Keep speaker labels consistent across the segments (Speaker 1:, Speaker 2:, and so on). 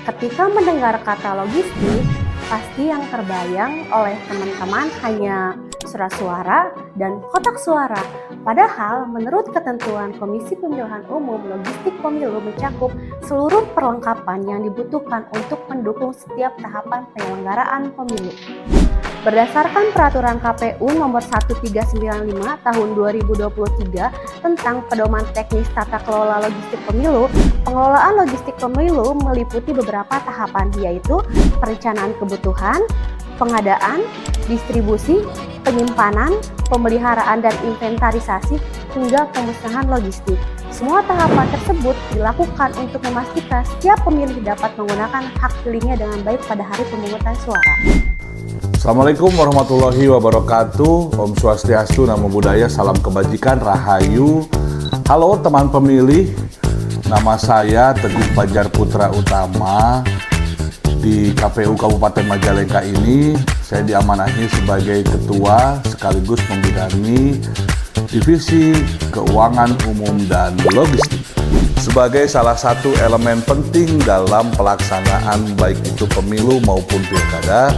Speaker 1: Ketika mendengar kata logistik, pasti yang terbayang oleh teman-teman hanya surat suara dan kotak suara. Padahal menurut ketentuan Komisi Pemilihan Umum, logistik pemilu mencakup seluruh perlengkapan yang dibutuhkan untuk mendukung setiap tahapan penyelenggaraan pemilu. Berdasarkan Peraturan KPU Nomor 1395 Tahun 2023 tentang Pedoman Teknis Tata Kelola Logistik Pemilu, pengelolaan logistik pemilu meliputi beberapa tahapan, yaitu perencanaan kebutuhan, pengadaan, distribusi, penyimpanan, pemeliharaan dan inventarisasi, hingga pemusnahan logistik. Semua tahapan tersebut dilakukan untuk memastikan setiap pemilih dapat menggunakan hak pilihnya dengan baik pada hari pemungutan suara.
Speaker 2: Assalamualaikum warahmatullahi wabarakatuh. Om Swastiastu, Namo Buddhaya, salam kebajikan, rahayu. Halo teman pemilih, nama saya Teguh Fajar Putra Utama. Di KPU Kabupaten Majalengka ini, saya diamanahi sebagai ketua sekaligus membidangi Divisi Keuangan Umum dan Logistik. Sebagai salah satu elemen penting dalam pelaksanaan baik itu pemilu maupun pilkada,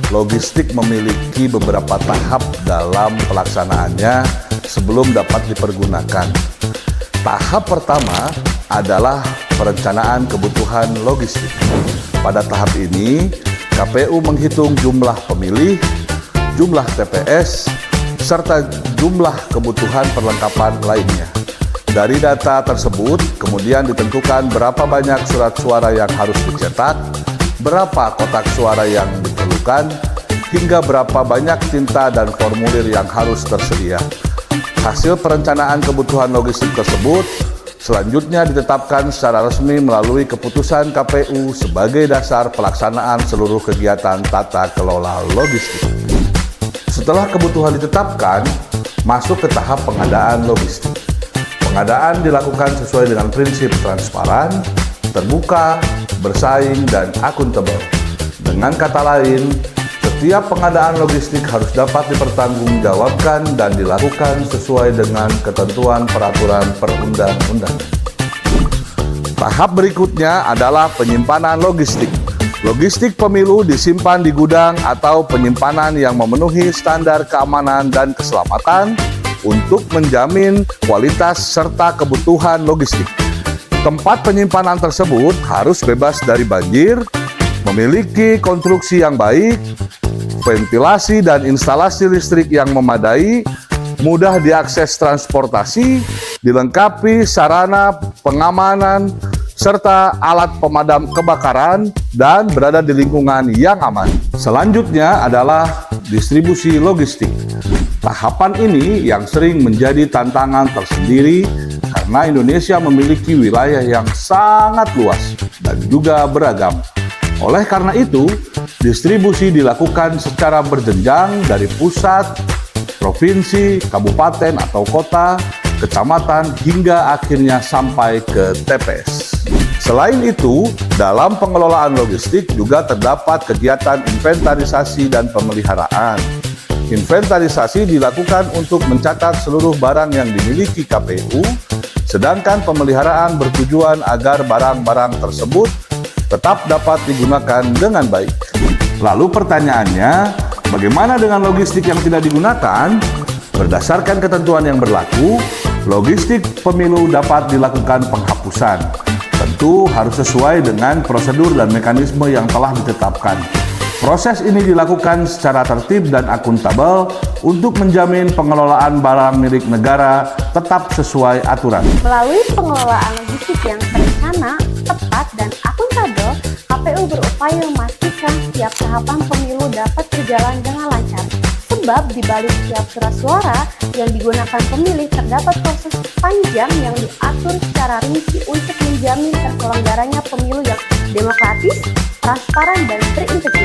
Speaker 2: logistik memiliki beberapa tahap dalam pelaksanaannya sebelum dapat dipergunakan. Tahap pertama adalah perencanaan kebutuhan logistik. Pada tahap ini, KPU menghitung jumlah pemilih, jumlah TPS, serta jumlah kebutuhan perlengkapan lainnya. Dari data tersebut, kemudian ditentukan berapa banyak surat suara yang harus dicetak, berapa kotak suara yang diperlukan, hingga berapa banyak tinta dan formulir yang harus tersedia. Hasil perencanaan kebutuhan logistik tersebut selanjutnya ditetapkan secara resmi melalui keputusan KPU sebagai dasar pelaksanaan seluruh kegiatan tata kelola logistik. Setelah kebutuhan ditetapkan, masuk ke tahap pengadaan logistik. Pengadaan dilakukan sesuai dengan prinsip transparan, terbuka, bersaing, dan akuntabel. Dengan kata lain, setiap pengadaan logistik harus dapat dipertanggungjawabkan dan dilakukan sesuai dengan ketentuan peraturan perundang-undangan. Tahap berikutnya adalah penyimpanan logistik. Logistik pemilu disimpan di gudang atau penyimpanan yang memenuhi standar keamanan dan keselamatan untuk menjamin kualitas serta kebutuhan logistik. Tempat penyimpanan tersebut harus bebas dari banjir, memiliki konstruksi yang baik, ventilasi dan instalasi listrik yang memadai, mudah diakses transportasi, dilengkapi sarana pengamanan, serta alat pemadam kebakaran, dan berada di lingkungan yang aman. Selanjutnya adalah distribusi logistik. Tahapan ini yang sering menjadi tantangan tersendiri karena Indonesia memiliki wilayah yang sangat luas dan juga beragam. Oleh karena itu, distribusi dilakukan secara berjenjang dari pusat, provinsi, kabupaten atau kota, kecamatan, hingga akhirnya sampai ke TPS. Selain itu, dalam pengelolaan logistik juga terdapat kegiatan inventarisasi dan pemeliharaan. Inventarisasi dilakukan untuk mencatat seluruh barang yang dimiliki KPU, sedangkan pemeliharaan bertujuan agar barang-barang tersebut tetap dapat digunakan dengan baik. Lalu pertanyaannya, bagaimana dengan logistik yang tidak digunakan? Berdasarkan ketentuan yang berlaku, logistik pemilu dapat dilakukan penghapusan. Tentu harus sesuai dengan prosedur dan mekanisme yang telah ditetapkan. Proses ini dilakukan secara tertib dan akuntabel untuk menjamin pengelolaan barang milik negara tetap sesuai aturan.
Speaker 1: Melalui pengelolaan logistik yang terencana, tepat, dan akuntabel, KPU berupaya memastikan setiap tahapan pemilu dapat berjalan dengan lancar. Sebab di balik setiap surat suara yang digunakan pemilih terdapat proses panjang yang diatur secara rinci untuk menjamin terselenggaranya pemilu yang demokratis, transparan, dan berintegritas.